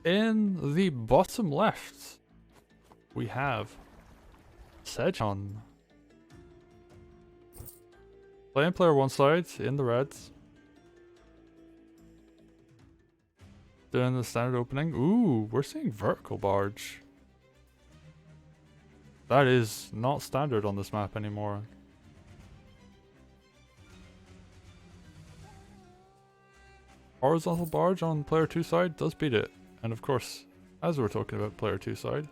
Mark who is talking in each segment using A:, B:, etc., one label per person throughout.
A: In the bottom left, we have Sedgehun. Playing player one side in the reds. Doing the standard opening. Ooh, we're seeing vertical barge. That is not standard on this map anymore. Horizontal barge on player 2 side does beat it. And of course, as we're talking about player 2 side,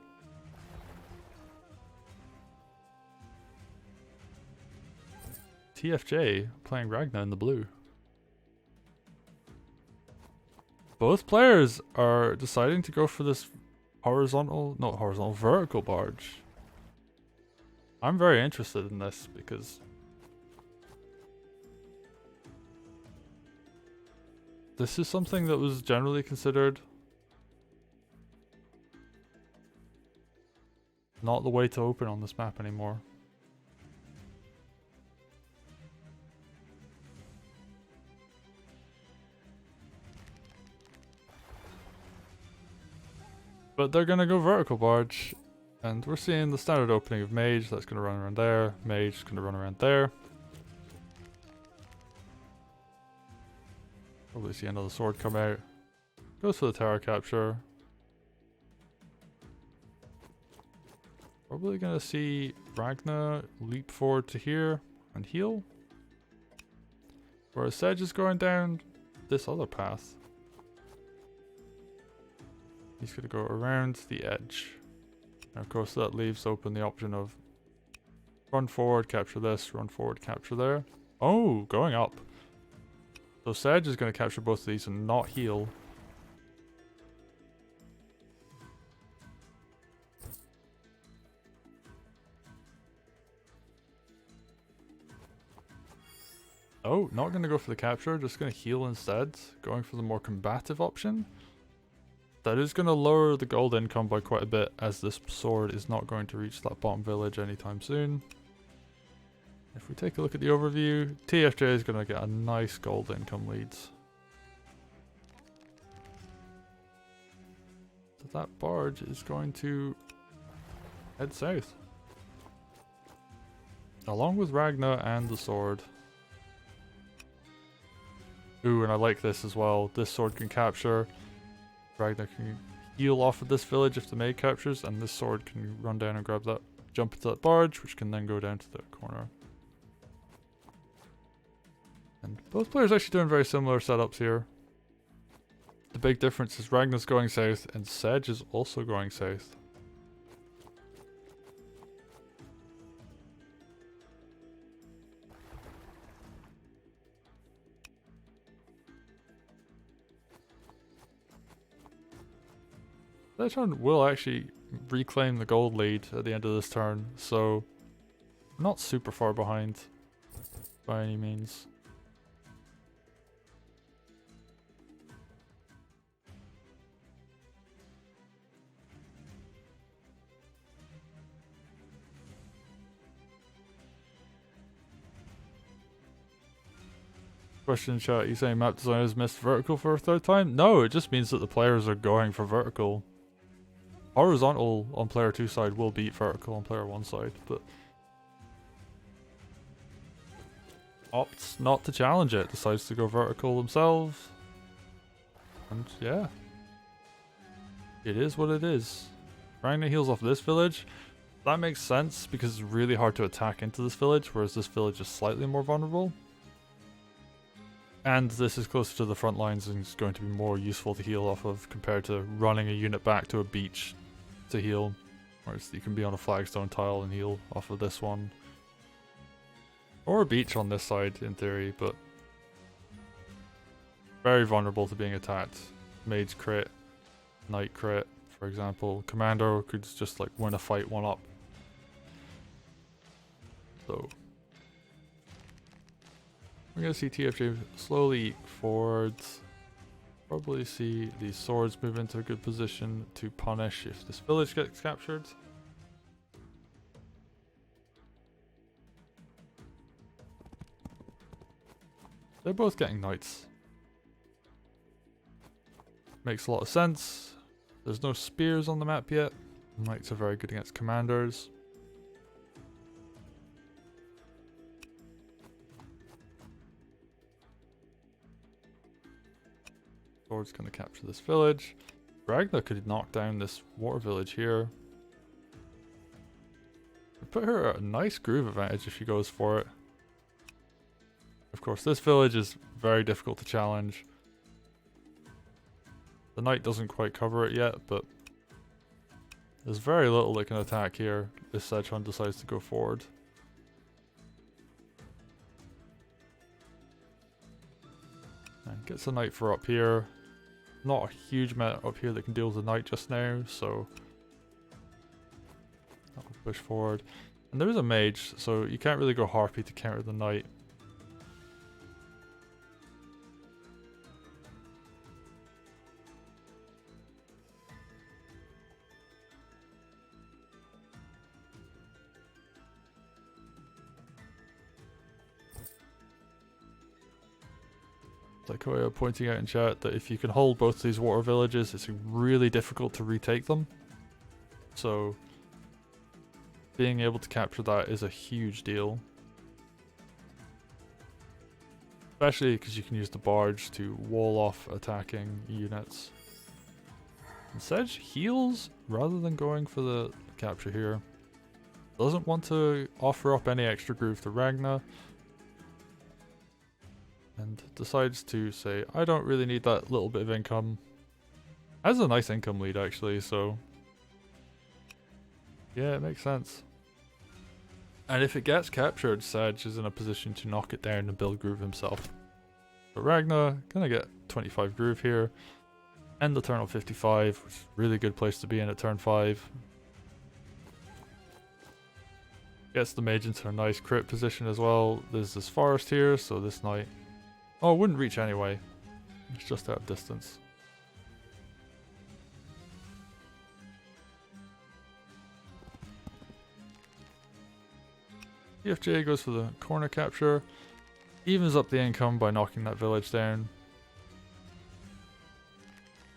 A: TFJ playing Ragna in the blue. Both players are deciding to go for this vertical barge. I'm very interested in this because this is something that was generally considered not the way to open on this map anymore. But they're gonna go vertical barge, and we're seeing the standard opening of Mage, that's gonna run around there, Mage is gonna run around there. Probably see another sword come out. Goes for the tower capture. Probably gonna see Ragna leap forward to here and heal. Whereas Sedge is going down this other path. He's going to go around the edge. And of course that leaves open the option of run forward, capture this, run forward, capture there. Oh, going up. So Sedge is going to capture both of these and not heal. Oh, not going to go for the capture, just going to heal instead. Going for the more combative option. That is going to lower the gold income by quite a bit, as this sword is not going to reach that bottom village anytime soon. If we take a look at the overview, TFJ is going to get a nice gold income lead. So that barge is going to head south. Along with Ragna and the sword. Ooh, and I like this as well. This sword can capture. Ragna can heal off of this village if the maid captures, and this sword can run down and grab that, jump into that barge, which can then go down to the corner. And both players actually doing very similar setups here. The big difference is Ragna's going south and Sedge is also going south. Sedgehun will actually reclaim the gold lead at the end of this turn, so not super far behind by any means. Question in chat, you saying map designers missed vertical for a third time? No, it just means that the players are going for vertical. Horizontal on player 2 side will beat vertical on player 1 side, but opts not to challenge it, decides to go vertical themselves. And yeah, it is what it is. Ragna heals off this village. That makes sense because it's really hard to attack into this village, whereas this village is slightly more vulnerable. And this is closer to the front lines and is going to be more useful to heal off of compared to running a unit back to a beach to heal. Whereas you can be on a flagstone tile and heal off of this one. Or a beach on this side in theory, but very vulnerable to being attacked. Mage crit, knight crit, for example. Commando could just like win a fight one up. So we're going to see TFJ slowly forwards. Probably see these swords move into a good position to punish if this village gets captured. They're both getting knights. Makes a lot of sense. There's no spears on the map yet. Knights are very good against commanders. Sword's going to capture this village. Ragna could knock down this water village here. Put her at a nice groove advantage if she goes for it. Of course, this village is very difficult to challenge. The knight doesn't quite cover it yet, but there's very little that can attack here if Sedgehun decides to go forward. And gets a knight for up here. Not a huge amount up here that can deal with the knight just now, so that will push forward. And there is a mage, so you can't really go harpy to counter the knight. Like we are pointing out in chat that if you can hold both these water villages, it's really difficult to retake them. So being able to capture that is a huge deal. Especially because you can use the barge to wall off attacking units. And Sedge heals rather than going for the capture here. Doesn't want to offer up any extra groove to Ragna. And decides to say, I don't really need that little bit of income. Has a nice income lead actually, so yeah, it makes sense. And if it gets captured, Sedge is in a position to knock it down and build groove himself. But Ragna gonna get 25 groove here. End the turn on 55, which is a really good place to be in at turn 5. Gets the mage into a nice crit position as well. There's this forest here, so this knight... Oh, it wouldn't reach anyway. It's just out of distance. TFJ goes for the corner capture. Evens up the income by knocking that village down.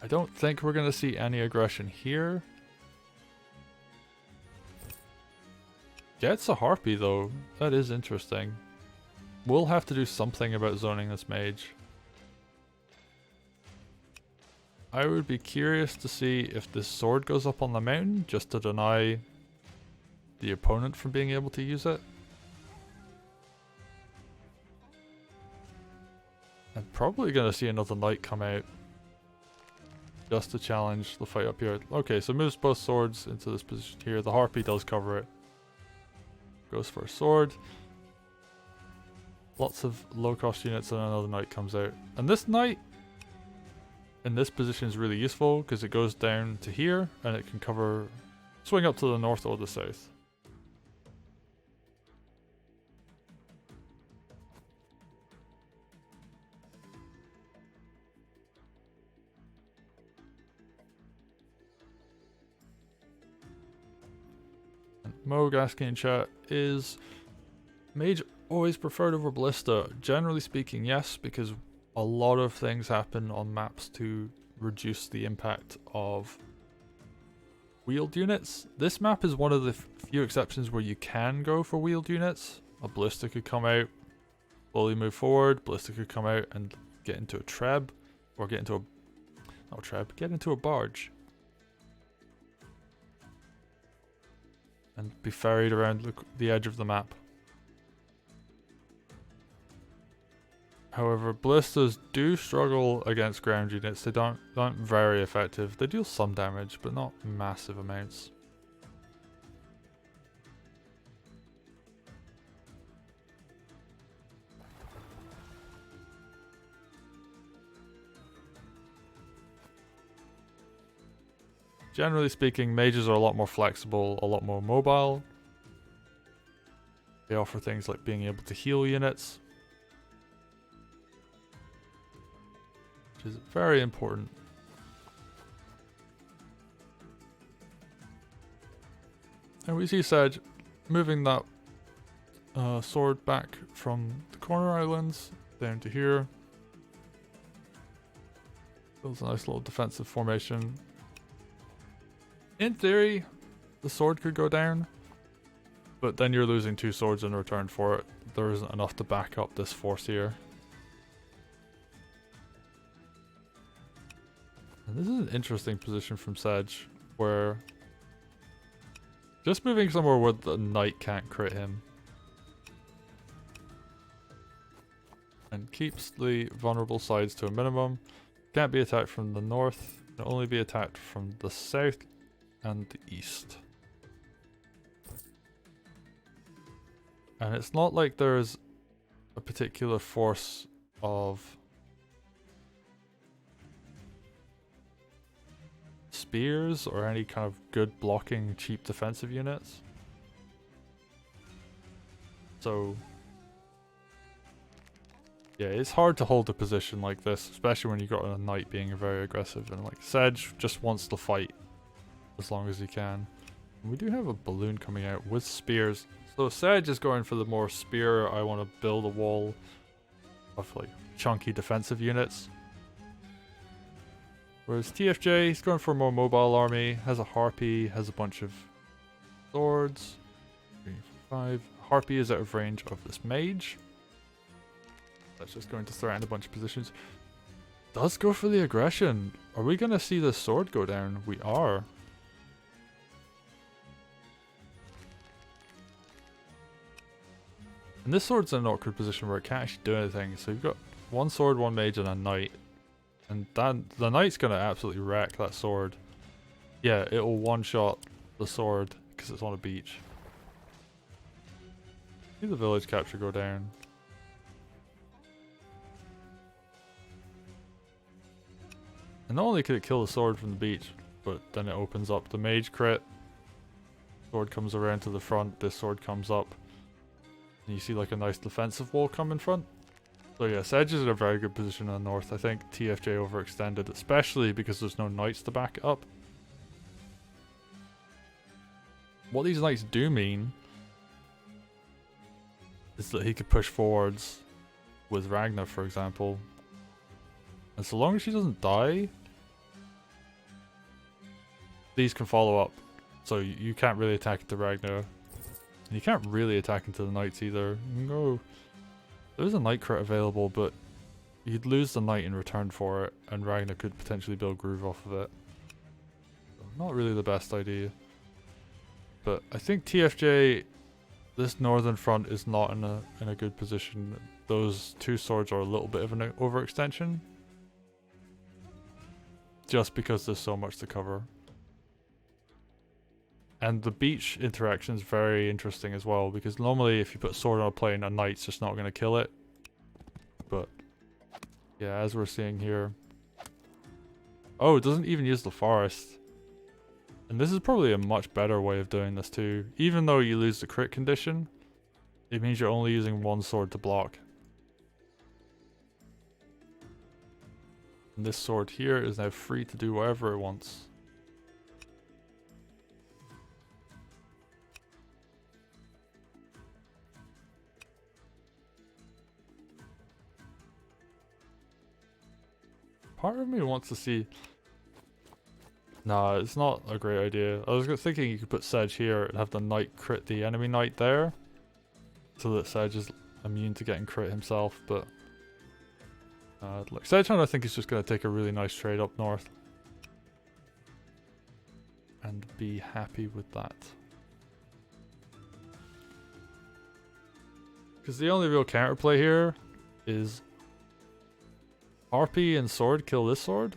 A: I don't think we're going to see any aggression here. Gets a harpy though. That is interesting. We'll have to do something about zoning this mage. I would be curious to see if this sword goes up on the mountain just to deny the opponent from being able to use it. I'm probably going to see another knight come out just to challenge the fight up here. Okay, so moves both swords into this position here. The harpy does cover it. Goes for a sword. Lots of low cost units and another knight comes out. And this knight in this position is really useful because it goes down to here and it can cover, swing up to the north or the south. And Moog asking in chat, is mage always preferred over ballista? Generally speaking, yes, because a lot of things happen on maps to reduce the impact of wheeled units. This map is one of the few exceptions where you can go for wheeled units. A ballista could come out, slowly move forward. Ballista could come out and get into a treb, or get into a, not a treb, get into a barge. And be ferried around the edge of the map. However, ballistas do struggle against ground units. They aren't very effective. They deal some damage, but not massive amounts. Generally speaking, mages are a lot more flexible, a lot more mobile. They offer things like being able to heal units, which is very important. And we see Sedge moving that sword back from the corner islands down to here. Builds a nice little defensive formation. In theory, the sword could go down, but then you're losing 2 swords in return for it. There isn't enough to back up this force here. And this is an interesting position from Sedge, where just moving somewhere where the knight can't crit him. And keeps the vulnerable sides to a minimum. Can't be attacked from the north, can only be attacked from the south and the east. And it's not like there's a particular force of spears or any kind of good blocking cheap defensive units. So yeah, it's hard to hold a position like this, especially when you've got a knight being very aggressive, and like Sedge just wants to fight as long as he can. And we do have a balloon coming out with spears. So Sedge is going for the more spear, I want to build a wall of like chunky defensive units. Whereas TFJ, he's going for a more mobile army, has a harpy, has a bunch of swords. 3, 5. Harpy is out of range of this mage. That's just going to threaten a bunch of positions. Does go for the aggression. Are we going to see the sword go down? We are. And this sword's in an awkward position where it can't actually do anything. So you've got 1 sword, 1 mage, and a knight. And the knight's going to absolutely wreck that sword. Yeah, it'll one-shot the sword because it's on a beach. See the village capture go down. And not only could it kill the sword from the beach, but then it opens up the mage crit. Sword comes around to the front, this sword comes up. And you see like a nice defensive wall come in front. So yeah, Sedge is in a very good position in the north. I think TFJ overextended, especially because there's no knights to back it up. What these knights do mean is that he could push forwards with Ragna, for example. And so long as she doesn't die, these can follow up. So you can't really attack into Ragna. And you can't really attack into the knights either. You can go... There's a knight crit available, but you'd lose the knight in return for it, and Ragna could potentially build groove off of it. So not really the best idea. But I think TFJ, this northern front is not in a good position. Those 2 swords are a little bit of an overextension. Just because there's so much to cover. And the beach interaction is very interesting as well, because normally if you put a sword on a plane, a knight's just not going to kill it. But yeah, as we're seeing here. Oh, it doesn't even use the forest. And this is probably a much better way of doing this too. Even though you lose the crit condition, it means you're only using 1 sword to block. And this sword here is now free to do whatever it wants. Part of me wants to see... Nah, it's not a great idea. I was thinking you could put Sedge here and have the knight crit the enemy knight there, so that Sedge is immune to getting crit himself, but... Like Sedgehun, I think is just going to take a really nice trade up north. And be happy with that. Because the only real counterplay here is... Harpy and sword kill this sword,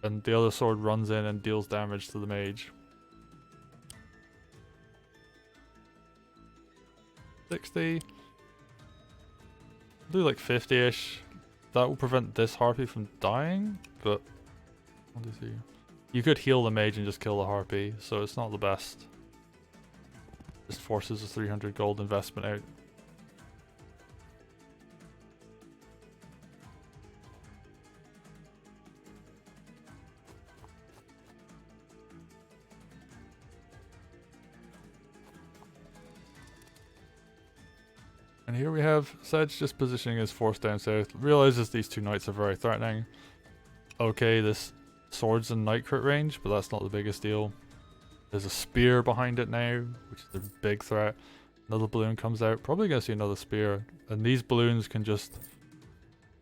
A: and the other sword runs in and deals damage to the mage. 60. Do like 50-ish. That will prevent this harpy from dying, but what is he? You could heal the mage and just kill the harpy, so it's not the best. Just forces a 300 gold investment out. And here we have Sedge just positioning his force down south. Realizes these 2 knights are very threatening. Okay, this sword's in knight crit range, but that's not the biggest deal. There's a spear behind it now, which is a big threat. Another balloon comes out. Probably gonna see another spear. And these balloons can just...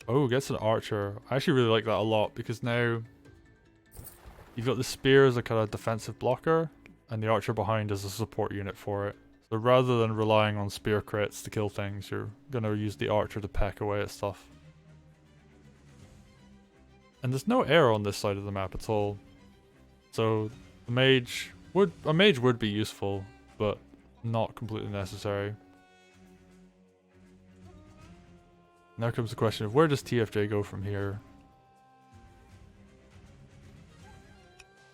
A: Oh, gets an archer. I actually really like that a lot because now you've got the spear as a kind of defensive blocker and the archer behind as a support unit for it. So rather than relying on spear crits to kill things, you're gonna use the archer to peck away at stuff. And there's no air on this side of the map at all. So a mage would be useful, but not completely necessary. Now comes the question of where does TFJ go from here?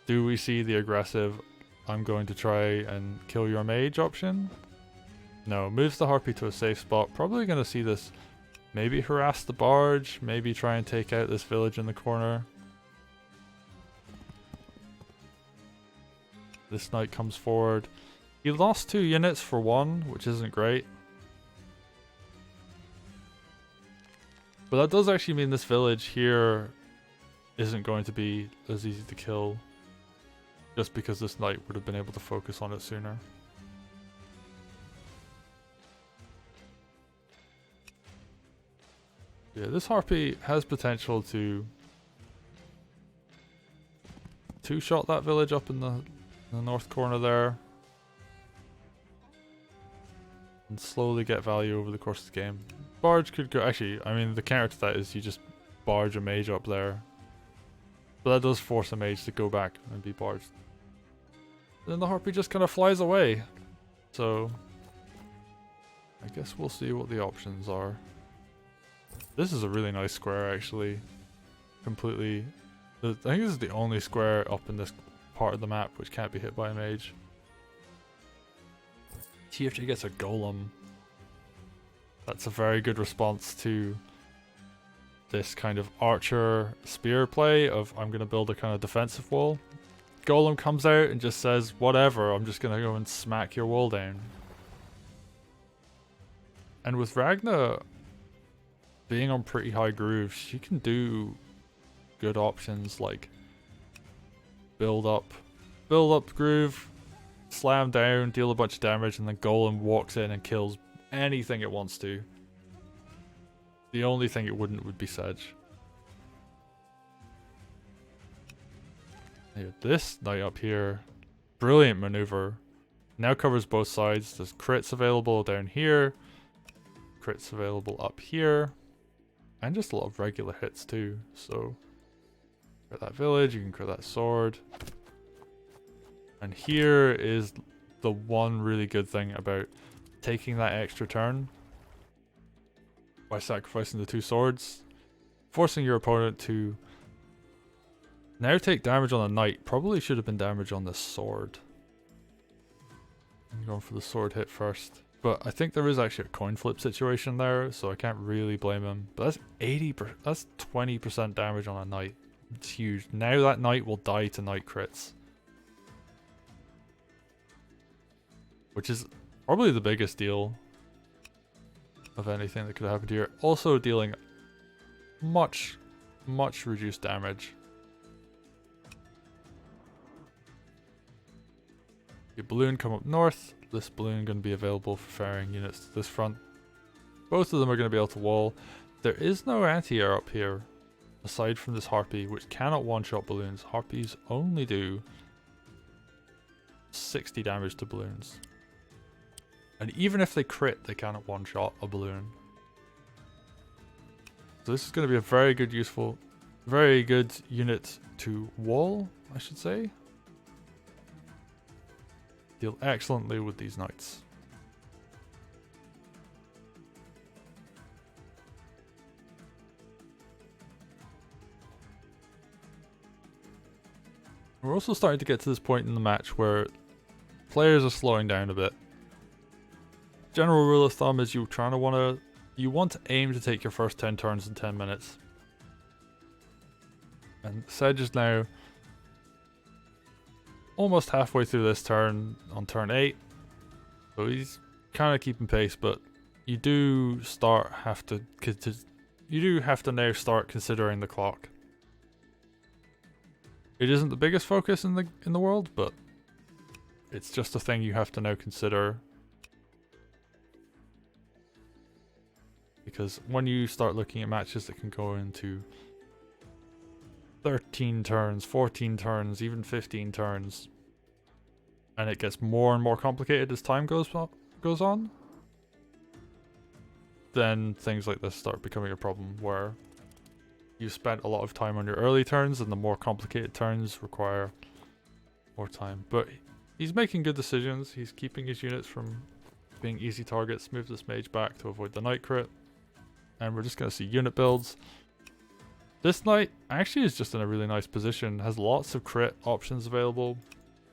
A: Do we see the aggressive, I'm going to try and kill your mage option? No, moves the harpy to a safe spot. Probably going to see this maybe harass the barge, maybe try and take out this village in the corner. This knight comes forward. He lost 2 units for 1, which isn't great. But that does actually mean this village here isn't going to be as easy to kill. Just because this knight would have been able to focus on it sooner. Yeah, this harpy has potential to two-shot that village up in the north corner there. And slowly get value over the course of the game. Barge could go... Actually, I mean, the counter to that is you just barge a mage up there. But that does force a mage to go back and be barged. Then the harpy just kind of flies away. So, I guess we'll see what the options are. This is a really nice square, actually. Completely... I think this is the only square up in this part of the map which can't be hit by a mage. TFJ gets a golem. That's a very good response to this kind of archer spear play of I'm going to build a kind of defensive wall. Golem comes out and just says, whatever, I'm just going to go and smack your wall down. And with Ragna being on pretty high grooves, she can do good options like build up groove, slam down, deal a bunch of damage, and then Golem walks in and kills anything it wants to. The only thing it wouldn't would be Sedge. Yeah, this knight up here, brilliant maneuver. Now covers both sides. There's crits available down here, crits available up here, and just a lot of regular hits too. So, crit that village, you can crit that sword. And here is the one really good thing about taking that extra turn by sacrificing the 2 swords, forcing your opponent to now take damage on a knight. Probably should have been damage on the sword. I'm going for the sword hit first. But I think there is actually a coin flip situation there, so I can't really blame him. But that's 80%, that's 20% damage on a knight. It's huge. Now that knight will die to knight crits. Which is probably the biggest deal of anything that could have happened here. Also dealing much reduced damage. The balloon come up north. This balloon going to be available for firing units to this front. Both of them are going to be able to wall. There is no anti-air up here, aside from this harpy, which cannot one-shot balloons. Harpies only do 60 damage to balloons. And even if they crit, they cannot one-shot a balloon. So this is going to be a very good unit to wall, I should say. Deal excellently with these knights. We're also starting to get to this point in the match where players are slowing down a bit. General rule of thumb is you want to aim to take your first 10 turns in 10 minutes. And Sedge is now almost halfway through this turn on turn 8. So he's kind of keeping pace, but you do have to now start considering the clock. It isn't the biggest focus in the world, but It's just a thing you have to now consider. Because when you start looking at matches that can go into 13 turns, 14 turns, even 15 turns, and it gets more and more complicated as time goes on, then things like this start becoming a problem where you spent a lot of time on your early turns and the more complicated turns require more time. But he's making good decisions. He's keeping his units from being easy targets, move this mage back to avoid the knight crit, and we're just going to see unit builds. This knight actually is just in a really nice position, has lots of crit options available.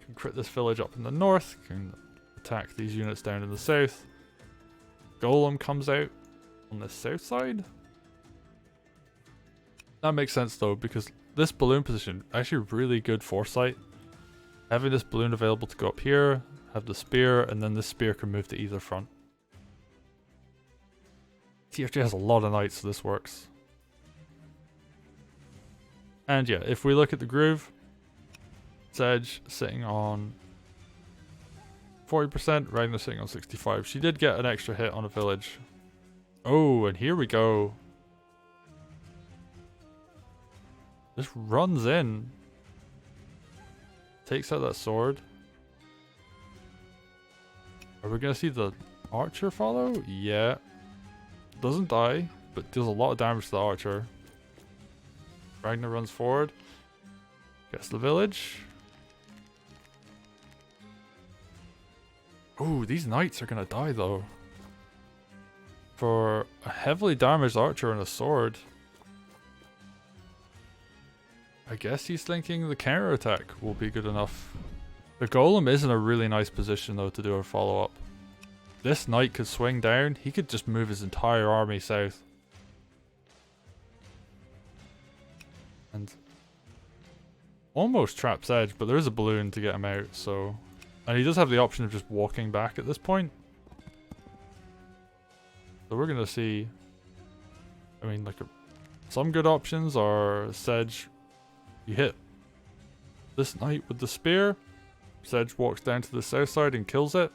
A: Can crit this village up in the north, can attack these units down in the south. Golem comes out on the south side. That makes sense though, because this balloon position, actually really good foresight. Having this balloon available to go up here, have the spear, and then this spear can move to either front. TFJ has a lot of knights, so this works. And yeah, if we look at the groove, Sedge sitting on 40%, Ragna sitting on 65%. She did get an extra hit on a village. Oh, and here we go. Just runs in. Takes out that sword. Are we gonna see the archer follow? Yeah. Doesn't die, but deals a lot of damage to the archer. Ragna runs forward. Gets the village. Ooh, these knights are gonna die though. For a heavily damaged archer and a sword. I guess he's thinking the counter attack will be good enough. The golem is in a really nice position though to do a follow up. This knight could swing down, he could just move his entire army south. And almost trap Sedge, but there is a balloon to get him out, so... And he does have the option of just walking back at this point. So we're gonna see... I mean, like, some good options are Sedge... You hit this knight with the spear, Sedge walks down to the south side and kills it.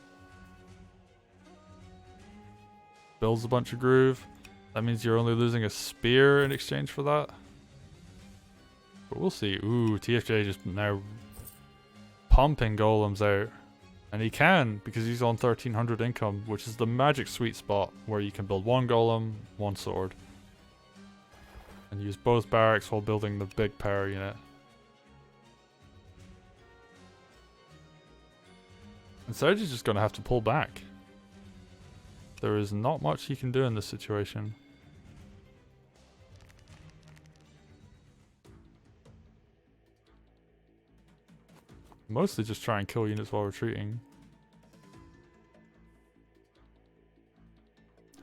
A: Builds a bunch of groove. That means you're only losing a spear in exchange for that. But we'll see. Ooh, TFJ just now pumping golems out. And he can, because he's on 1300 income, which is the magic sweet spot where you can build one golem, one sword. And use both barracks while building the big power unit. And Sedge is just going to have to pull back. There is not much he can do in this situation. Mostly just try and kill units while retreating.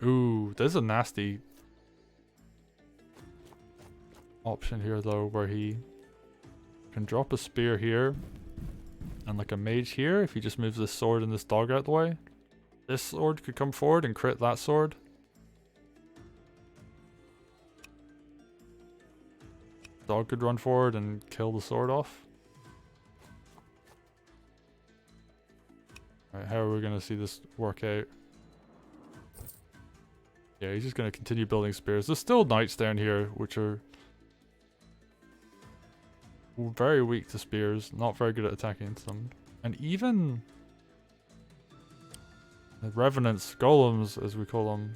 A: Ooh, there's a nasty option here though, where he can drop a spear here and like a mage here if he just moves this sword and this dog out the way. This sword could come forward and crit that sword. Dog could run forward and kill the sword off. Alright, how are we gonna see this work out? Yeah, he's just gonna continue building spears. There's still knights down here which are very weak to spears, not very good at attacking them. And even the revenants, golems as we call them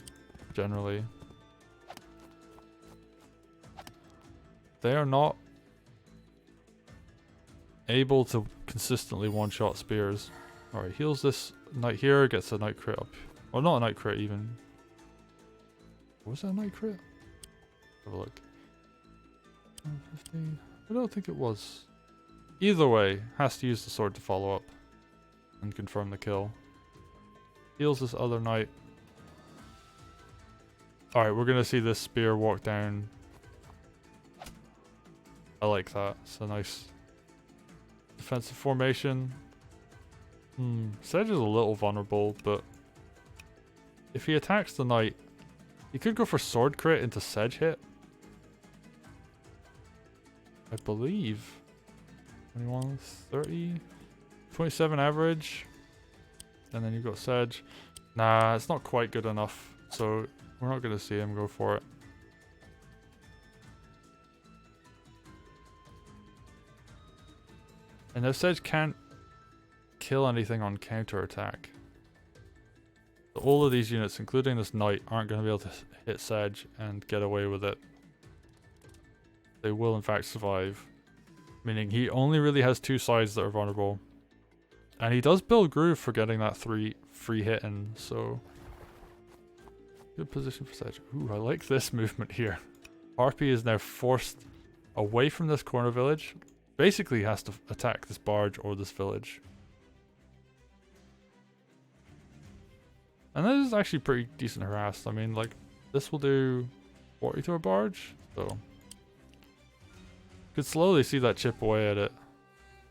A: generally, they are not able to consistently one-shot spears. Alright, heals this knight here, gets a knight crit up. Well, not a knight crit even. Was that a knight crit? Have a look. 150. I don't think it was. Either way, has to use the sword to follow up and confirm the kill. Heals this other knight. Alright, we're gonna see this spear walk down. I like that. It's a nice defensive formation. Sedge is a little vulnerable, but if he attacks the knight, he could go for sword crit into Sedge hit. I believe 21, 30. 27 average. And then you've got Sedge. Nah, it's not quite good enough. So we're not going to see him go for it. And now Sedge can't kill anything on counter-attack. So all of these units, including this knight, aren't going to be able to hit Sedge and get away with it. They will in fact survive. Meaning he only really has two sides that are vulnerable. And he does build Groove for getting that 3 free hit in, so... Good position for Sedge. Ooh, I like this movement here. Harpy is now forced away from this corner village. Basically has to attack this barge or this village. And this is actually pretty decent harassed. I mean, like, this will do 40 to a barge, so... Could slowly see that chip away at it.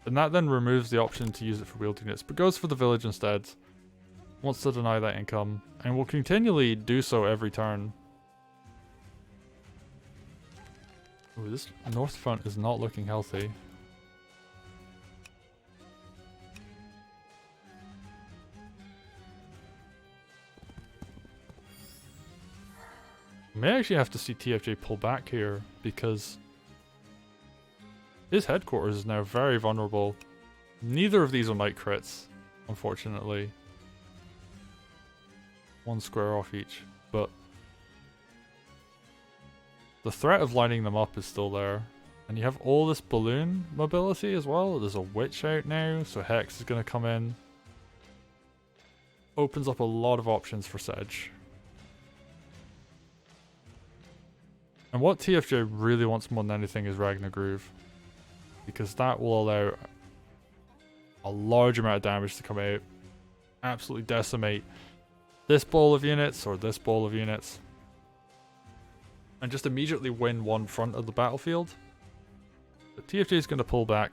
A: And that then removes the option to use it for wheeled units, but goes for the village instead. Wants to deny that income, and will continually do so every turn. Ooh, this north front is not looking healthy. May actually have to see TFJ pull back here, because his headquarters is now very vulnerable. Neither of these are night crits, unfortunately. One square off each, but the threat of lining them up is still there. And you have all this balloon mobility as well. There's a witch out now, so Hex is going to come in. Opens up a lot of options for Sedge. And what TFJ really wants more than anything is Ragna Groove. Because that will allow a large amount of damage to come out. Absolutely decimate this ball of units or this ball of units. And just immediately win one front of the battlefield. But TFJ is going to pull back.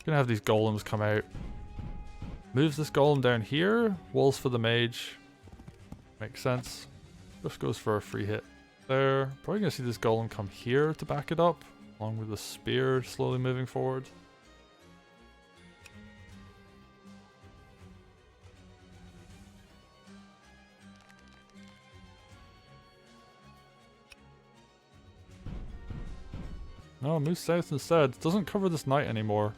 A: Going to have these golems come out. Moves this golem down here. Walls for the mage. Makes sense. Just goes for a free hit there. Probably going to see this golem come here to back it up. Along with the spear slowly moving forward. No, move south instead. Doesn't cover this knight anymore.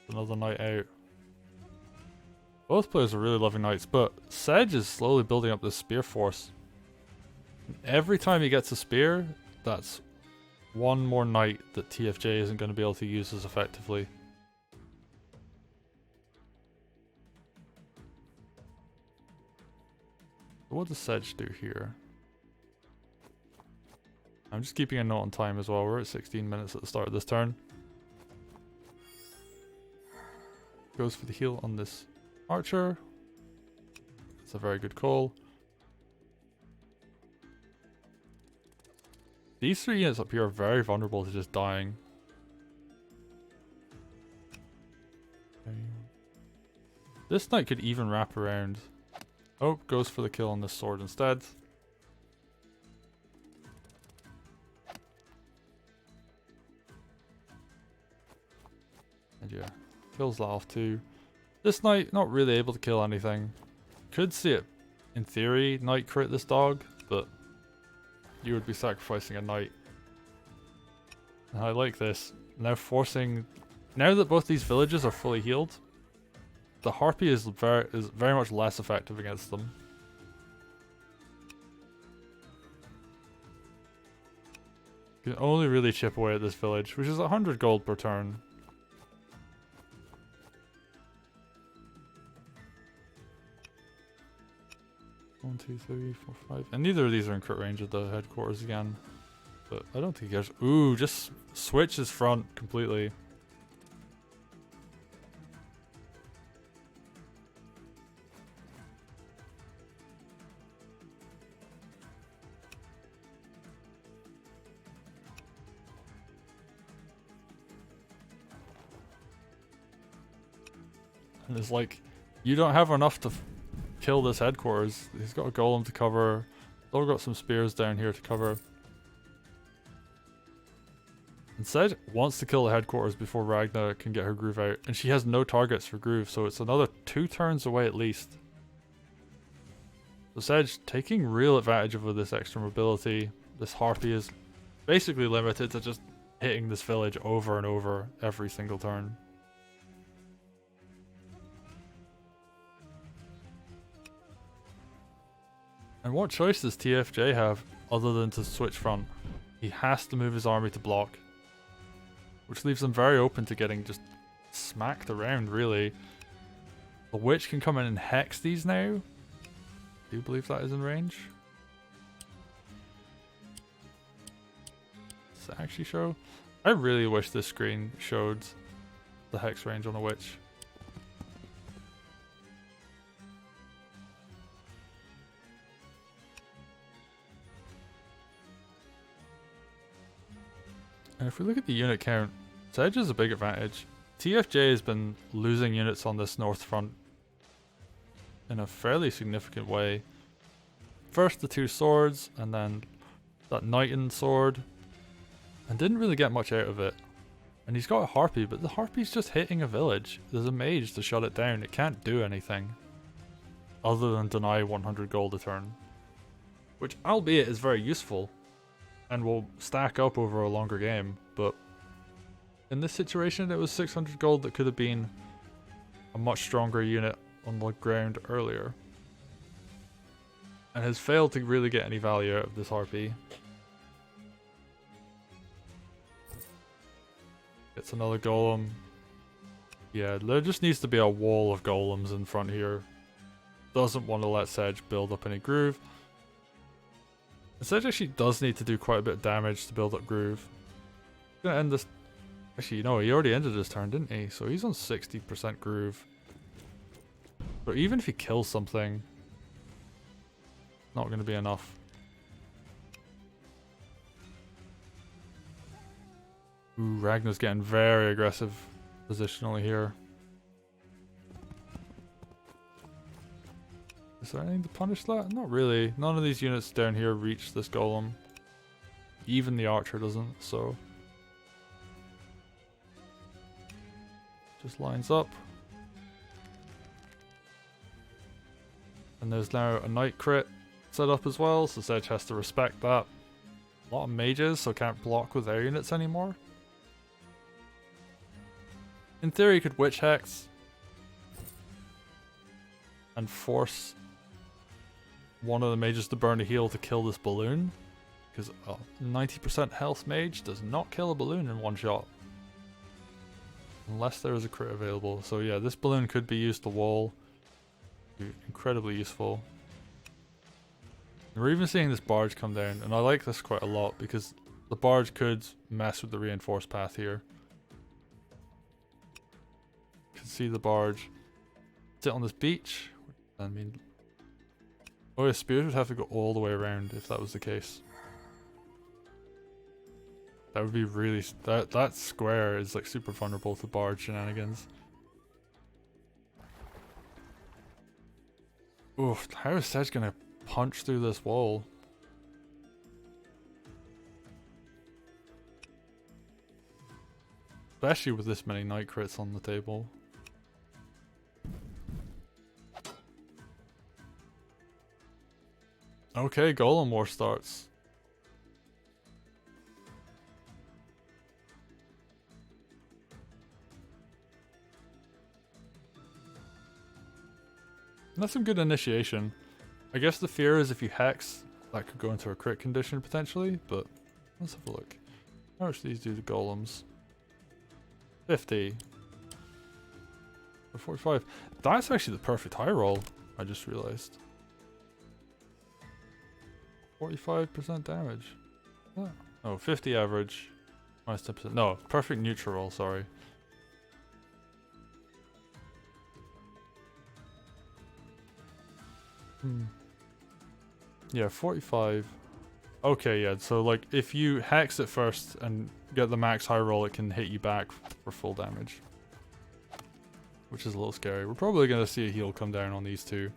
A: Another knight out. Both players are really loving knights, but Sedge is slowly building up this spear force. Every time he gets a spear, that's one more knight that TFJ isn't going to be able to use as effectively. What does Sedge do here? I'm just keeping a note on time as well. We're at 16 minutes at the start of this turn. Goes for the heal on this archer. It's a very good call. These 3 units up here are very vulnerable to just dying. This knight could even wrap around. Oh, goes for the kill on this sword instead. And yeah, kills that off too. This knight not really able to kill anything. Could see it, in theory, knight crit this dog, but you would be sacrificing a knight. And I like this. Now forcing... Now that both these villages are fully healed, the Harpy is very much less effective against them. You can only really chip away at this village, which is 100 gold per turn. One, two, three, four, five. And neither of these are in crit range of the headquarters again. But I don't think he cares. Ooh, just switch his front completely. And it's like, you don't have enough to kill this headquarters. He's got a golem to cover. Still got some spears down here to cover. And Sedge wants to kill the headquarters before Ragna can get her groove out. And she has no targets for groove, so it's another 2 turns away at least. So Sedge taking real advantage of this extra mobility. This Harpy is basically limited to just hitting this village over and over every single turn. And what choice does TFJ have other than to switch front? He has to move his army to block, which leaves them very open to getting just smacked around, really. The witch can come in and hex these now. Do you believe that is in range? Does it actually show? I really wish this screen showed the hex range on a witch. And if we look at the unit count, Sedge has a big advantage. TFJ has been losing units on this north front in a fairly significant way. First the 2 swords, and then that Knighten sword, and didn't really get much out of it. And he's got a Harpy, but the Harpy's just hitting a village. There's a mage to shut it down. It can't do anything other than deny 100 gold a turn, which albeit is very useful and will stack up over a longer game, but in this situation it was 600 gold that could have been a much stronger unit on the ground earlier, and has failed to really get any value out of this Harpy. It's another golem. Yeah, there just needs to be a wall of golems in front here. Doesn't want to let Sedge build up any groove. Sedge actually does need to do quite a bit of damage to build up groove. He's gonna end this. Actually, you know, he already ended his turn, didn't he? So he's on 60% groove. But even if he kills something, not gonna be enough. Ooh, Ragna's getting very aggressive positionally here. Is there anything to punish that? Not really. None of these units down here reach this golem. Even the archer doesn't, so. Just lines up. And there's now a night crit set up as well, so Sedge has to respect that. A lot of mages, so can't block with their units anymore. In theory, you could witch hex and force one of the mages to burn a heal to kill this balloon, because 90% health mage does not kill a balloon in one shot unless there is a crit available. So yeah, this balloon could be used to wall. Be incredibly useful. And we're even seeing this barge come down, and I like this quite a lot because the barge could mess with the reinforced path here. You can see the barge sit on this beach. I mean, oh yeah, spears would have to go all the way around if that was the case. That would be really... That square is like super vulnerable to barge shenanigans. Oof, how is Sedge gonna punch through this wall? Especially with this many night crits on the table. Okay, Golem War starts. That's some good initiation. I guess the fear is if you hex, that could go into a crit condition potentially, but let's have a look. How much do these do to golems? 50. 45. That's actually the perfect high roll, I just realized. 45% damage. What? Oh, 50 average. Minus 10%. No, perfect neutral roll, sorry. Yeah, 45. Okay, yeah, so like if you hex it first and get the max high roll, it can hit you back for full damage. which is a little scary. We're probably going to see a heal come down on these two.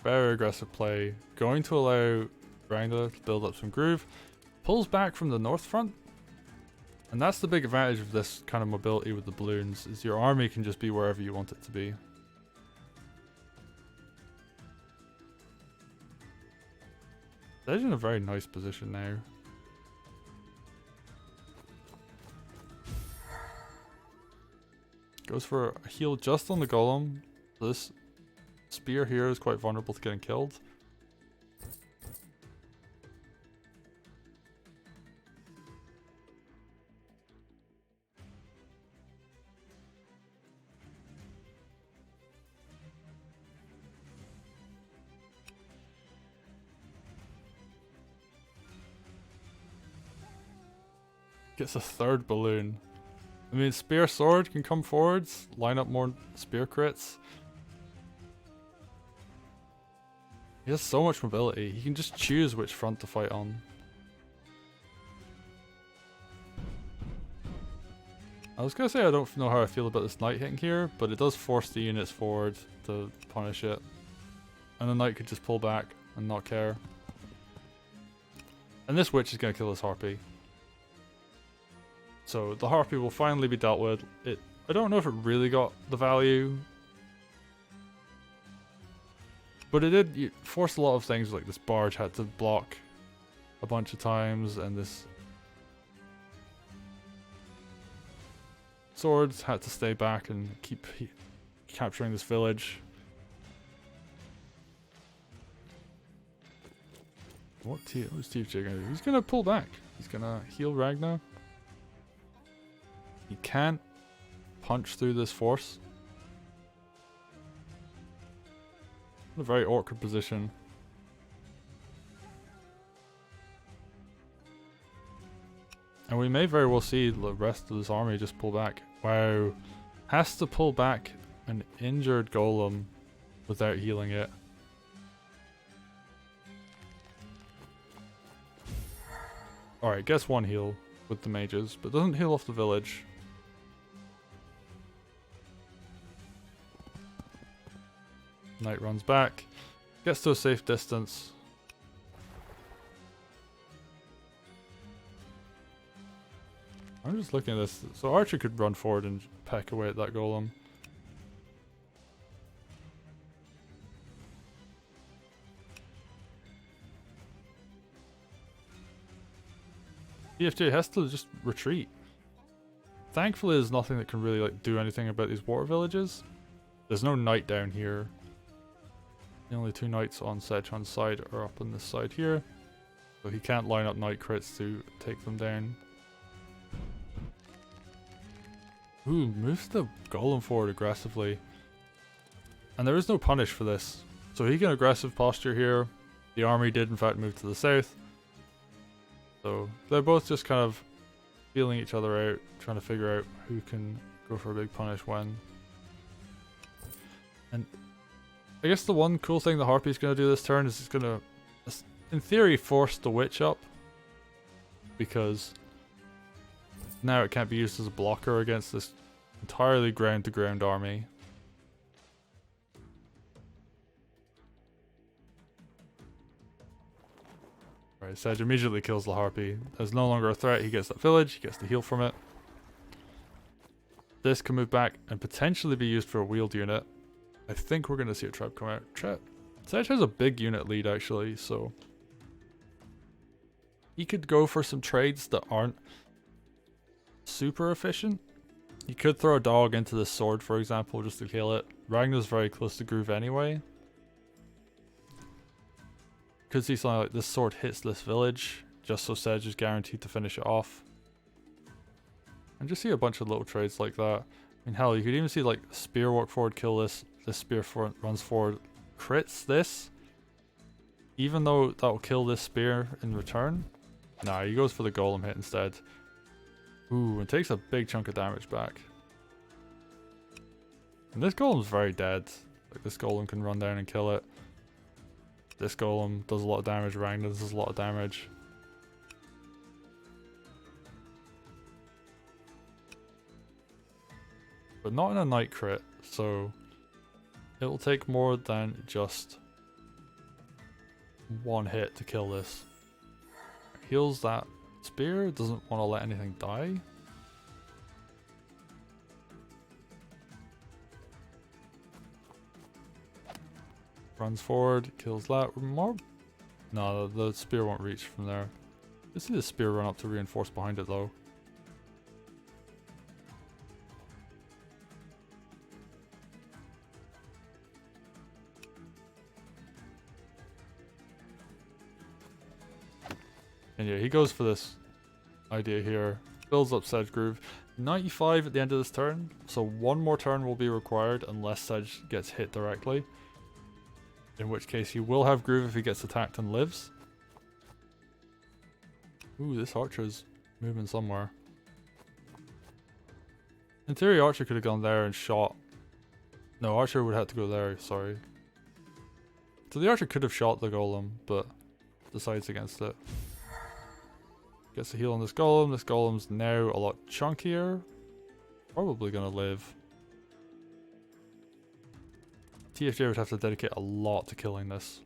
A: Very aggressive play. Going to allow Ragna to build up some groove. Pulls back from the north front. And that's the big advantage of this kind of mobility with the balloons, is your army can just be wherever you want it to be. They're in a very nice position now. Goes for a heal just on the golem. This spear here is quite vulnerable to getting killed. Gets a third balloon. I mean, spear sword can come forwards, line up more spear crits. He has so much mobility. He can just choose which front to fight on. I was gonna say I don't know how I feel about this knight hitting here, but it does force the units forward to punish it. And the knight could just pull back and not care. And this witch is gonna kill this harpy. So the harpy will finally be dealt with. I don't know if it really got the value, but it did force a lot of things, like this barge had to block a bunch of times, and this swords had to stay back and keep capturing this village. What's TFJ gonna do? He's gonna pull back. He's gonna heal Ragna. He can't punch through this force. A very awkward position. And we may very well see the rest of this army just pull back. Wow. Has to pull back an injured golem without healing it. Alright, gets one heal with the mages, but doesn't heal off the village. Knight runs back, gets to a safe distance. I'm just looking at this. So Archer could run forward and peck away at that golem. TFJ has to just retreat. Thankfully there's nothing that can really like do anything about these water villages. There's no knight down here. The only two knights on Sedgehun's side are up on this side here. So he can't line up knight crits to take them down. Ooh, moves the golem forward aggressively. And there is no punish for this. So he can aggressive posture here. The army did in fact move to the south. So they're both just kind of feeling each other out, trying to figure out who can go for a big punish when. And I guess the one cool thing the Harpy's going to do this turn is it's going to, in theory, force the Witch up. Because now it can't be used as a blocker against this entirely ground-to-ground army. Right, Sedge immediately kills the Harpy. There's no longer a threat, he gets that village, he gets the heal from it. This can move back and potentially be used for a wheeled unit. I think we're going to see a trap come out. Sedge has a big unit lead actually, so he could go for some trades that aren't super efficient. He could throw a dog into this sword, for example, just to kill it. Ragna's very close to groove anyway. Could see something like this sword hits this village, just so Sedge is guaranteed to finish it off. And just see a bunch of little trades like that. I mean, hell, you could even see like spear walk forward, kill this. This spear runs forward, crits this. Even though that will kill this spear in return. Nah, he goes for the golem hit instead. Ooh, and takes a big chunk of damage back. And this golem's very dead. Like, this golem can run down and kill it. This golem does a lot of damage. Ragna does a lot of damage. but not in a night crit, so it will take more than just one hit to kill this. Heals that spear, doesn't want to let anything die. Runs forward, kills that. More? No, the spear won't reach from there. You see the spear run up to reinforce behind it though. And yeah, he goes for this idea here. Builds up Sedge Groove. 95 at the end of this turn, so one more turn will be required unless Sedge gets hit directly. In which case he will have Groove if he gets attacked and lives. Ooh, this archer's moving somewhere. In theory, Archer could have gone there and shot. No, Archer would have to go there, sorry. So the Archer could have shot the Golem, but decides against it. Gets a heal on this Golem. This Golem's now a lot chunkier. Probably gonna live. TFJ would have to dedicate a lot to killing this.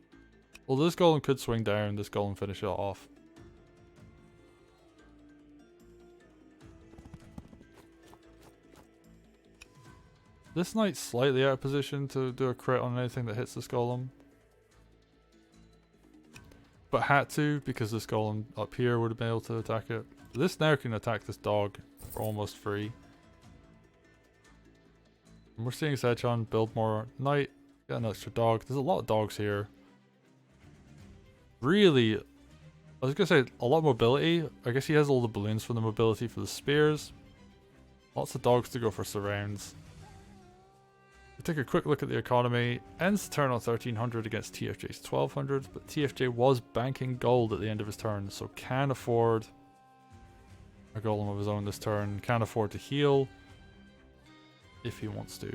A: Well, this Golem could swing down, this Golem finish it off. This Knight's slightly out of position to do a crit on anything that hits this Golem. But had to, because this Golem up here would have been able to attack it. This now can attack this dog for almost free. And we're seeing Sedgehun build more Knight, get an extra dog. There's a lot of dogs here. Really, I was gonna say a lot of mobility. I guess he has all the balloons for the mobility for the spears. Lots of dogs to go for surrounds. We take a quick look at the economy. Ends the turn on 1300 against TFJ's 1200, but TFJ was banking gold at the end of his turn, so can afford a golem of his own this turn. Can afford to heal if he wants to.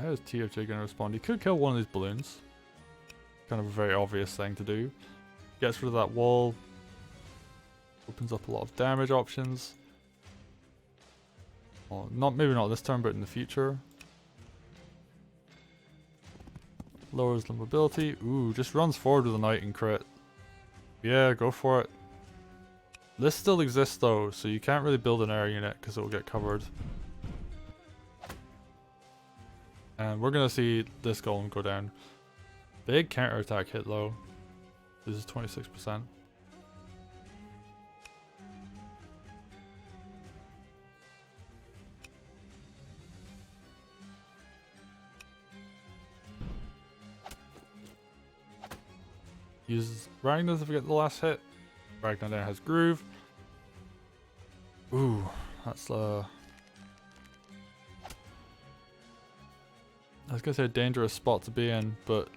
A: How is TFJ going to respond? He could kill one of these balloons. Kind of a very obvious thing to do. Gets rid of that wall. Opens up a lot of damage options. Well, maybe not this turn, but in the future. Lowers the mobility. Ooh, just runs forward with a Knight and crit. Yeah, go for it. This still exists though, so you can't really build an air unit because it will get covered. And we're gonna see this golem go down. Big counter attack hit though. This is 26%. Uses Ragna to get the last hit. Ragna now has Groove. Ooh, that's I was gonna say a dangerous spot to be in, but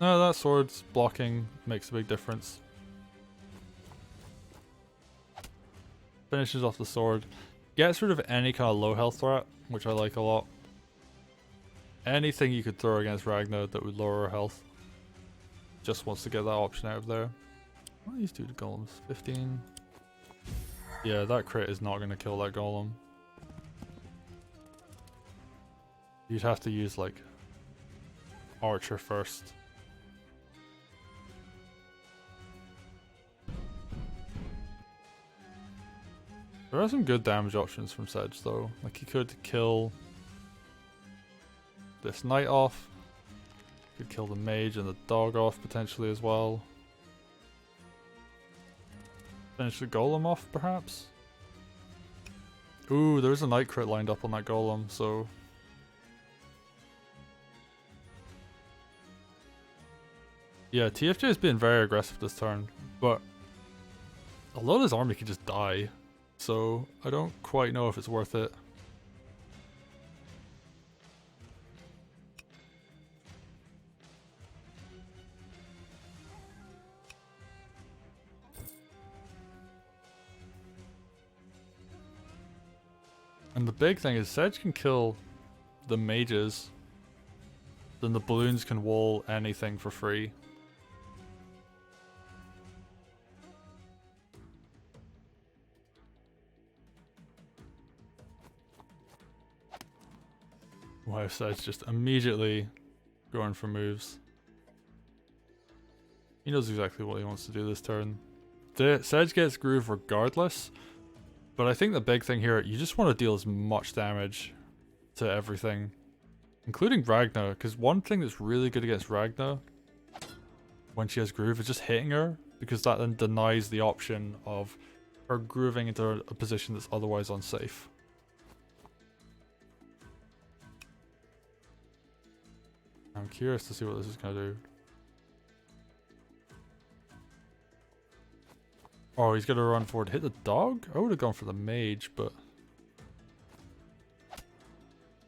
A: no, that sword's blocking makes a big difference. Finishes off the sword. Gets rid of any kind of low health threat, which I like a lot. Anything you could throw against Ragna that would lower her health. Just wants to get that option out of there. What do these do to golems? 15. Yeah, that crit is not going to kill that golem. You'd have to use like Archer first. There are some good damage options from Sedge though. Like he could kill this Knight off. Could kill the mage and the dog off potentially as well. Finish the golem off perhaps? Ooh, there's a Knight crit lined up on that golem, so yeah, TFJ has been very aggressive this turn, but a lot of his army could just die, so I don't quite know if it's worth it. And the big thing is Sedge can kill the mages, then the balloons can wall anything for free. Wow, Sedge just immediately going for moves. He knows exactly what he wants to do this turn. Sedge gets Groove regardless, but I think the big thing here, you just want to deal as much damage to everything, including Ragna, because one thing that's really good against Ragna when she has Groove is just hitting her, because that then denies the option of her grooving into a position that's otherwise unsafe. I'm curious to see what this is going to do. Oh, he's going to run forward. Hit the dog? I would have gone for the mage, but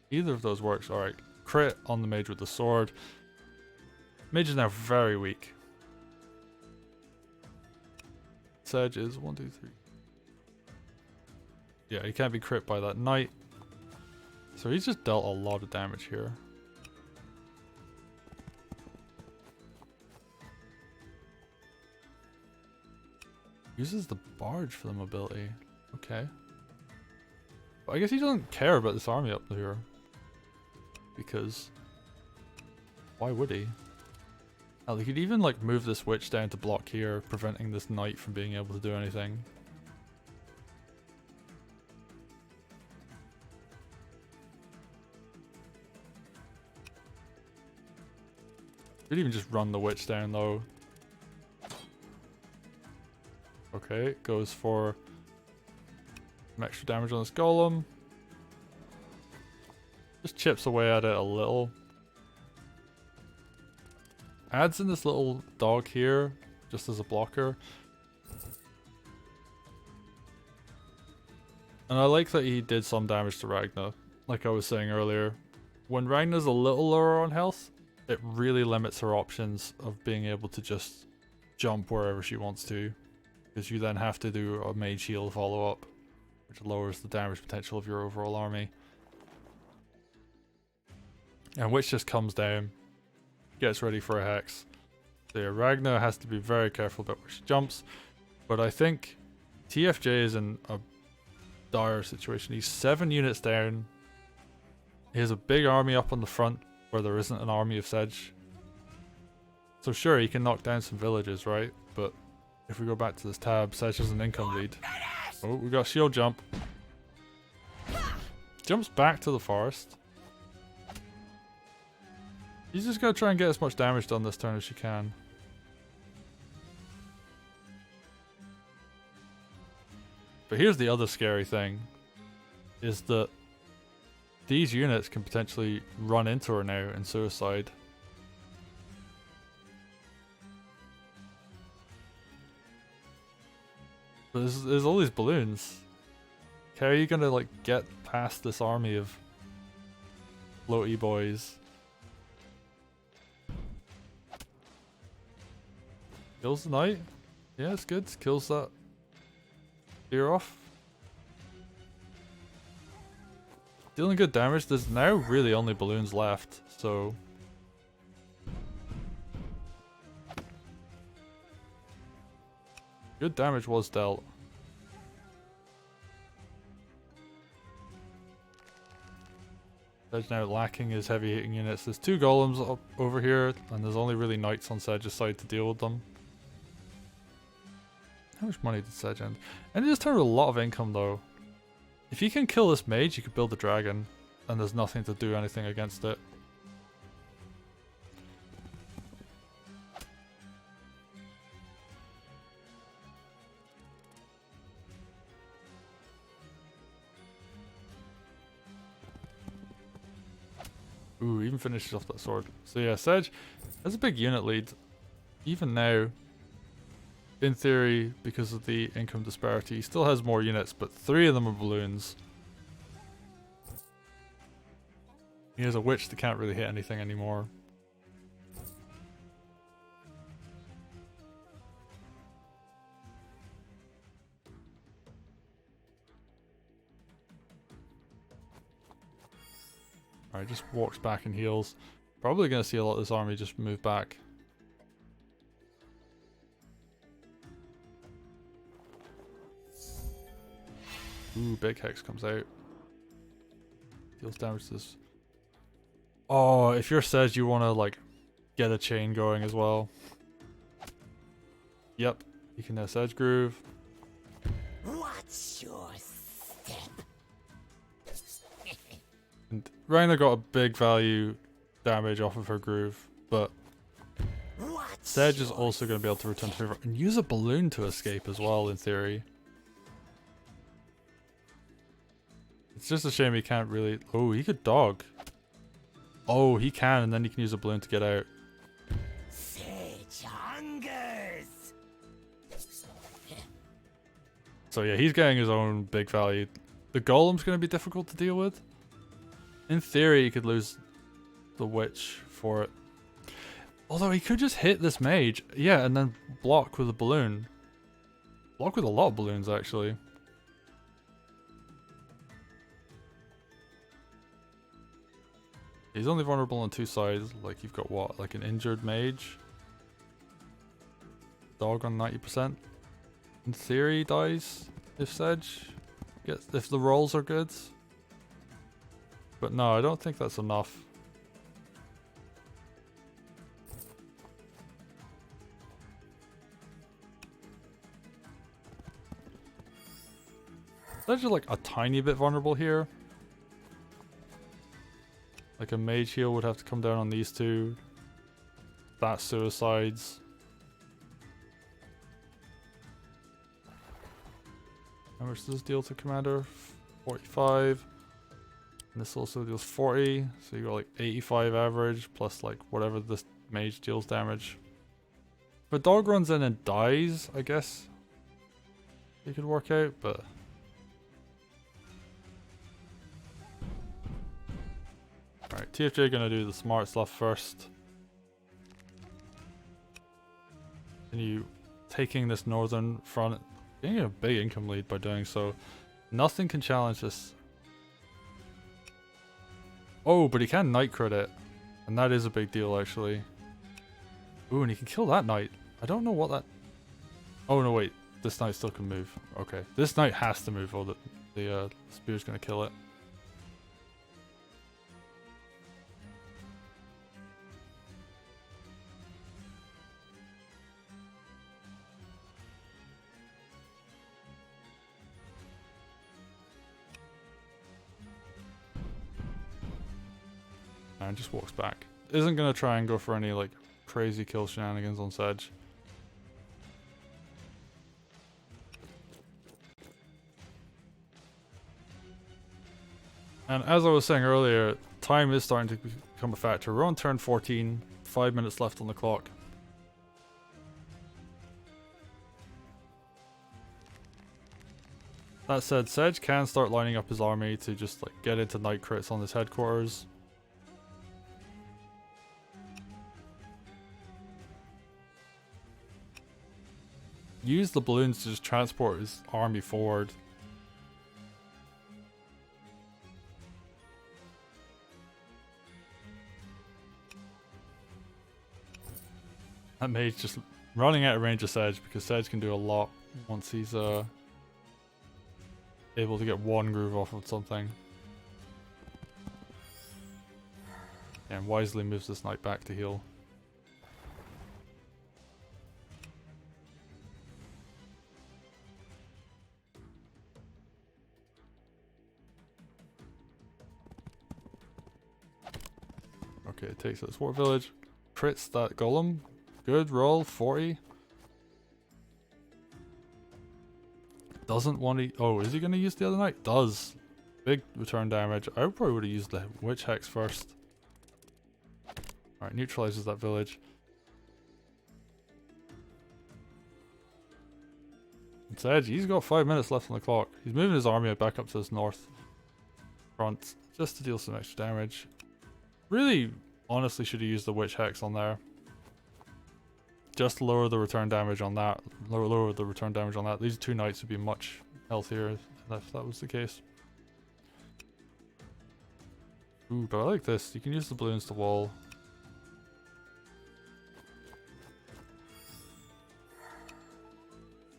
A: either of those works. Alright, crit on the mage with the sword. Mage is now very weak. Sedge is 1, 2, 3. Yeah, he can't be crit by that knight. So he's just dealt a lot of damage here. Uses the barge for the mobility. Okay. But I guess he doesn't care about this army up here. Because why would he? Hell, he could even like move this witch down to block here, preventing this knight from being able to do anything. Could even just run the witch down though. Okay, goes for some extra damage on this golem. Just chips away at it a little. Adds in this little dog here, just as a blocker. And I like that he did some damage to Ragna, like I was saying earlier. When Ragna's a little lower on health, it really limits her options of being able to just jump wherever she wants to. Because you then have to do a mage heal follow-up, which lowers the damage potential of your overall army. And Witch just comes down, gets ready for a hex. So yeah, Ragna has to be very careful about where she jumps. But I think TFJ is in a dire situation. He's 7 units down. He has a big army up on the front where there isn't an army of Sedge. So sure, he can knock down some villages, right? But if we go back to this tab, Sedge has an income lead. Oh, we got shield jump. Jumps back to the forest. He's just gonna try and get as much damage done this turn as she can. But here's the other scary thing, is that these units can potentially run into her now and suicide. But there's all these balloons. How are you gonna like get past this army of floaty boys? Kills the knight. Yeah, it's good. Kills that spear off. Dealing good damage. There's now really only balloons left, so good damage was dealt. Sedge now lacking his heavy hitting units. There's 2 golems up over here, and there's only really knights on Sedge's side to deal with them. How much money did Sedge end? And it just turned a lot of income though. If you can kill this mage, you could build a dragon, and there's nothing to do anything against it. Ooh, even finishes off that sword. So yeah, Sedge has a big unit lead. Even now, in theory, because of the income disparity, he still has more units, but 3 of them are balloons. He has a witch that can't really hit anything anymore. Alright, just walks back and heals. Probably going to see a lot of this army just move back. Ooh, big hex comes out. Deals damage to this. Oh, if you're Sedge, you want to like get a chain going as well. Yep, you can Sedge Groove.
B: What's your step?
A: And Ragna got a big value damage off of her groove, but Sedge is also going to be able to return to favor and use a balloon to escape as well, in theory. It's just a shame he can't really... Oh, he could dog. Oh, he can, and then he can use a balloon to get out.
B: Sedge hungers.
A: So yeah, he's getting his own big value. The golem's going to be difficult to deal with. In theory, he could lose the witch for it. Although he could just hit this mage. Yeah, and then block with a balloon. Block with a lot of balloons, actually. He's only vulnerable on two sides. Like, you've got what? Like an injured mage? Dog on 90%? In theory, dies if Sedge gets... if the rolls are good. But no, I don't think that's enough. Sedge is like a tiny bit vulnerable here. Like a mage heal would have to come down on these two. That's suicides. How much does this deal to commander? 45. And this also deals 40. So you got like 85 average plus like whatever this mage deals damage. If a dog runs in and dies, I guess you could work out, but... Alright, TFJ gonna do the smart stuff first. And you taking this northern front, getting a big income lead by doing so. Nothing can challenge this. Oh, but he can knight crit it. And that is a big deal, actually. Ooh, and he can kill that knight. I don't know what that... Oh, no, wait. This knight still can move. Okay. This knight has to move, or the spear's gonna kill it. And just walks back. Isn't gonna try and go for any like crazy kill shenanigans on Sedge. And as I was saying earlier, time is starting to become a factor. We're on turn 14, 5 minutes left on the clock. That said, Sedge can start lining up his army to just like get into night crits on his headquarters. Use the balloons to just transport his army forward. That mage just running out of range of Sedge because Sedge can do a lot once he's able to get one groove off of something. And wisely moves this knight back to heal. Okay, it takes this war village, crits that golem. Good roll, 40. Doesn't want to... Oh, is he going to use the other knight? Does. Big return damage. I probably would have used the witch hex first. Alright, neutralizes that village. And Sedge, he's got 5 minutes left on the clock. He's moving his army back up to his north front just to deal some extra damage. Really, honestly, should have used the witch hex on there. Just to lower the return damage on that. Lower the return damage on that. These two knights would be much healthier if that was the case. Ooh, but I like this. You can use the balloons to wall.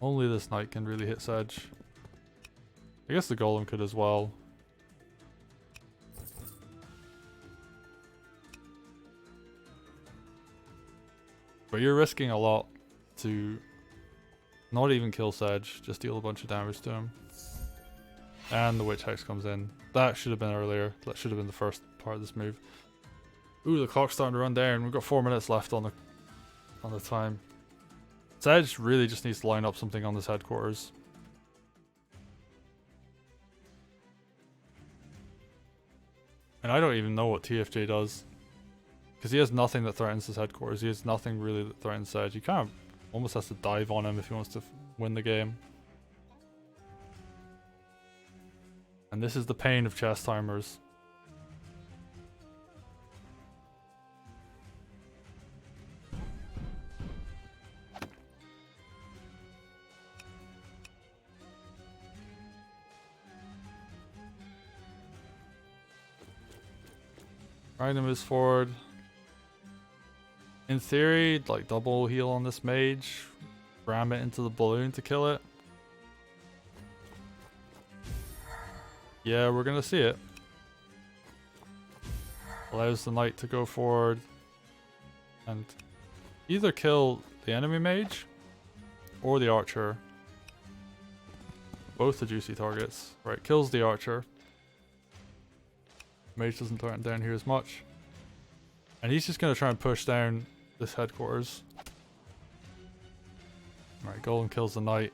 A: Only this knight can really hit Sedge. I guess the golem could as well. But you're risking a lot to not even kill Sedge, just deal a bunch of damage to him. And the Witch Hex comes in. That should have been earlier. That should have been the first part of this move. Ooh, the clock's starting to run down. We've got 4 minutes left on the time. Sedge really just needs to line up something on this headquarters. And I don't even know what TFJ does. Because he has nothing that threatens his headquarters. He has nothing really that threatens Sedge. He kind of almost has to dive on him if he wants to win the game. And this is the pain of chess timers. Ragna moves forward. In theory, like double heal on this mage, ram it into the balloon to kill it. Yeah, we're gonna see it. Allows the knight to go forward and either kill the enemy mage or the archer. Both the juicy targets. Right, kills the archer. Mage doesn't threaten down here as much. And he's just gonna try and push down this headquarters. Right, golem kills the knight.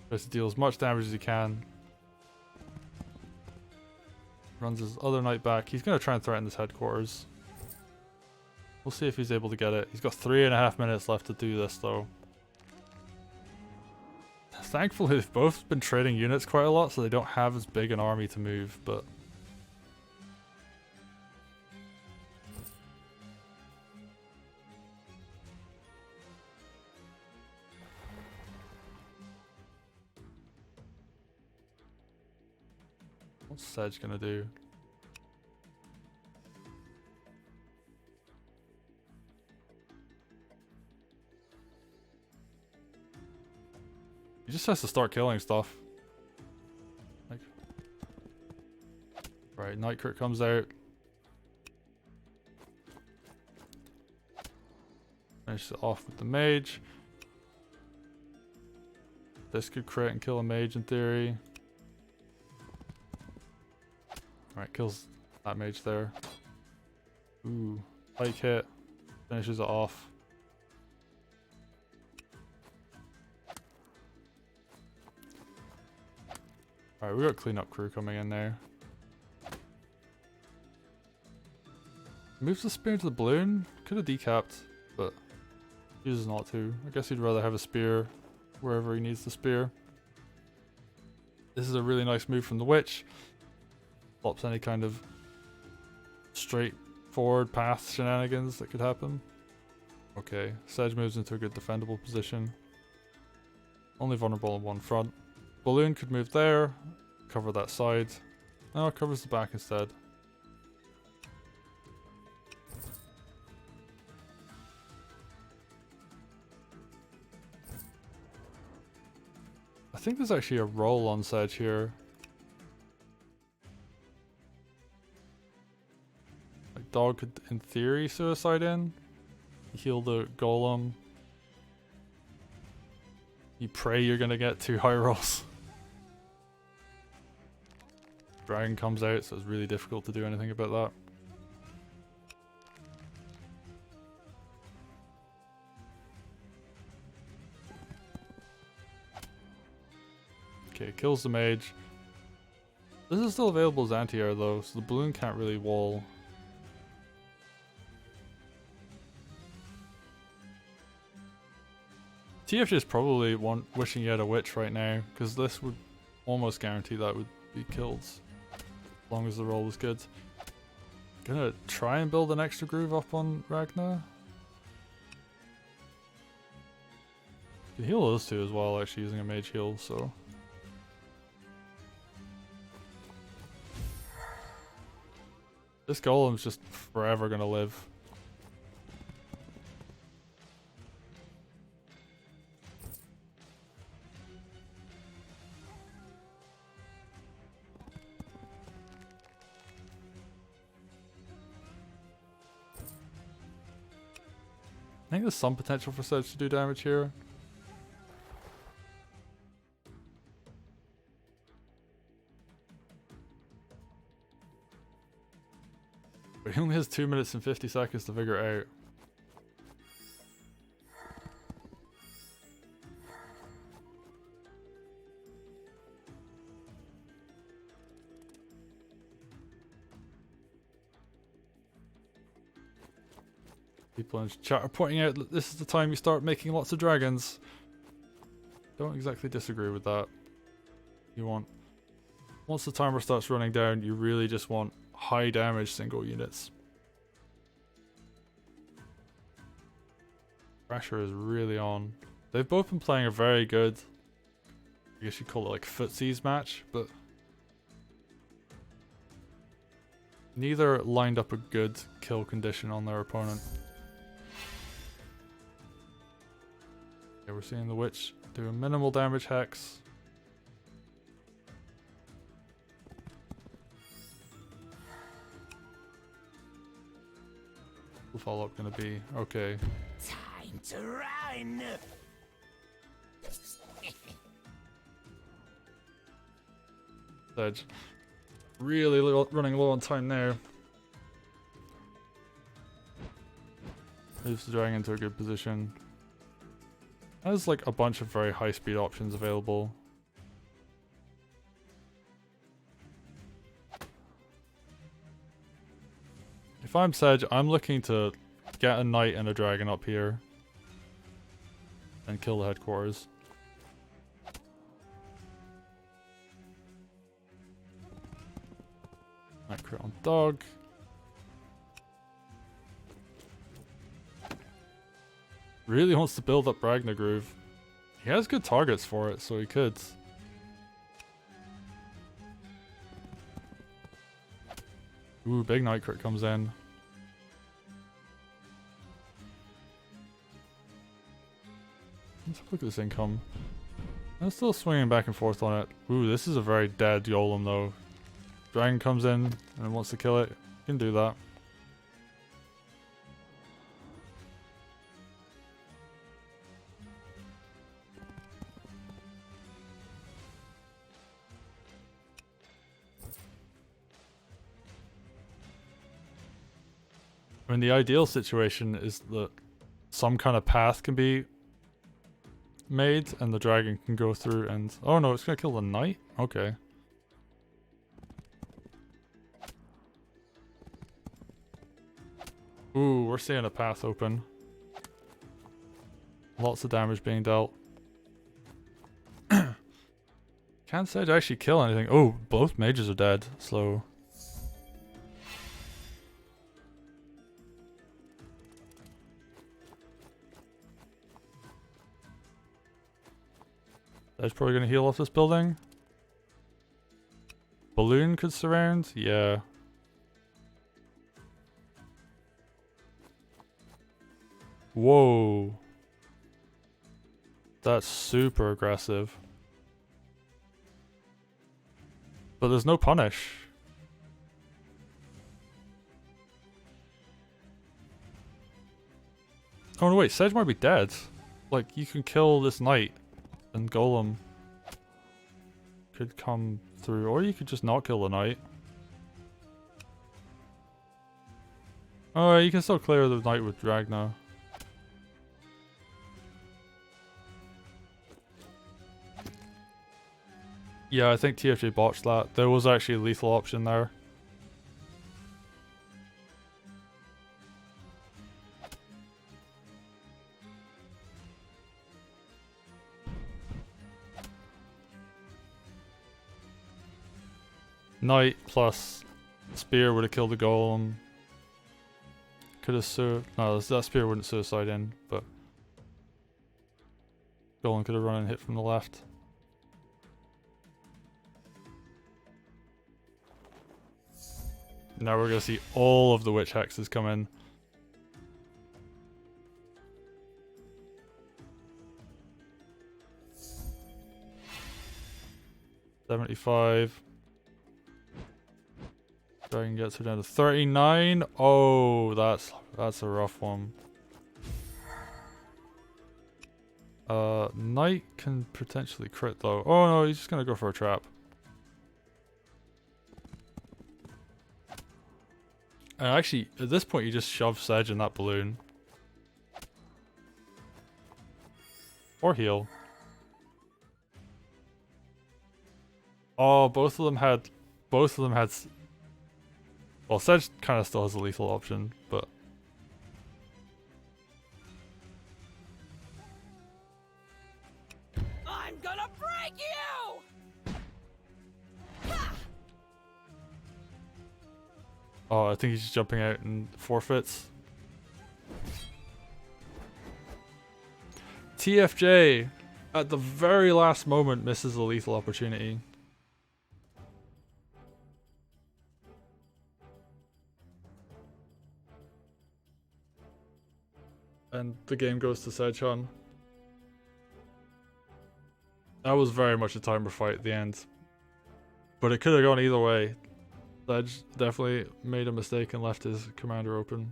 A: Tries to deal as much damage as he can. Runs his other knight back. He's going to try and threaten this headquarters. We'll see if he's able to get it. He's got 3.5 minutes left to do this though. Thankfully they've both been trading units quite a lot, so they don't have as big an army to move, but... What's Sedge gonna do? He just has to start killing stuff. Like, right, Night Crit comes out. Finish it off with the mage. This could crit and kill a mage in theory. Right, kills that mage there. Ooh, pike hit. Finishes it off. Alright, we got cleanup crew coming in there. Moves the spear into the balloon. Could have decapped, but chooses not to. I guess he'd rather have a spear wherever he needs the spear. This is a really nice move from the witch. Stops any kind of straightforward path shenanigans that could happen. Okay, Sedge moves into a good defendable position. Only vulnerable on one front. Balloon could move there, cover that side. No, it covers the back instead. I think there's actually a roll on Sedge here. Like dog could, in theory, suicide in. Heal the golem. You pray you're gonna get 2 high rolls. Dragon comes out, so it's really difficult to do anything about that. Okay, kills the mage. This is still available as anti-air though, so the balloon can't really wall. TFJ is probably wishing he had a witch right now, because this would almost guarantee that would be killed. As long as the roll was good. Gonna try and build an extra groove up on Ragna. Can heal those two as well, actually using a mage heal, so. This golem's just forever gonna live. I think there's some potential for Sedge to do damage here. But he only has 2 minutes and 50 seconds to figure it out. People in chat are pointing out that this is the time you start making lots of dragons. Don't exactly disagree with that. You want... Once the timer starts running down, you really just want high damage single units. Pressure is really on. They've both been playing a very good, I guess you'd call it like footsies match, but neither lined up a good kill condition on their opponent. Okay, we're seeing the witch do a minimal damage hex. The follow up gonna be okay.
B: Time to run.
A: Sedge really running low on time there. Moves the dragon into a good position. Has like a bunch of very high speed options available. If I'm Sedge, I'm looking to get a knight and a dragon up here and kill the headquarters. Might crit on dog. Really wants to build up Ragna Groove. He has good targets for it, so he could. Ooh, big knight crit comes in. Let's have a look at this income. I'm still swinging back and forth on it. Ooh, this is a very dead golem though. Dragon comes in and wants to kill it. You can do that. I mean, the ideal situation is that some kind of path can be made and the dragon can go through and... Oh no, it's gonna kill the knight? Okay. Ooh, we're seeing a path open. Lots of damage being dealt. Can't Sedge actually kill anything? Oh, both mages are dead. Slow. That's probably gonna heal off this building. Balloon could surround? Yeah. Whoa. That's super aggressive. But there's no punish. Oh no, wait, Sedge might be dead. Like, you can kill this knight and golem could come through, or you could just not kill the knight. Oh, you can still clear the knight with Ragna. Yeah, I think TFJ botched that. There was actually a lethal option there. Knight plus spear would have killed the golem. Could have no, that spear wouldn't suicide in, but golem could have run and hit from the left. Now we're gonna see all of the witch hexes come in. $75. Dragon gets her down to 39. Oh, that's a rough one. Knight can potentially crit though. Oh no, he's just gonna go for a trap. And actually, at this point, you just shove Sedge in that balloon. Or heal. Oh, both of them had. Well, Sedge kind of still has a lethal option, but.
B: I'm gonna break you!
A: Oh, I think he's just jumping out and forfeits. TFJ, at the very last moment, misses a lethal opportunity. And the game goes to Sedgehun. That was very much a timer fight at the end. But it could have gone either way. Sedge definitely made a mistake and left his commander open.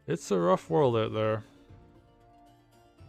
A: It's a rough world out there.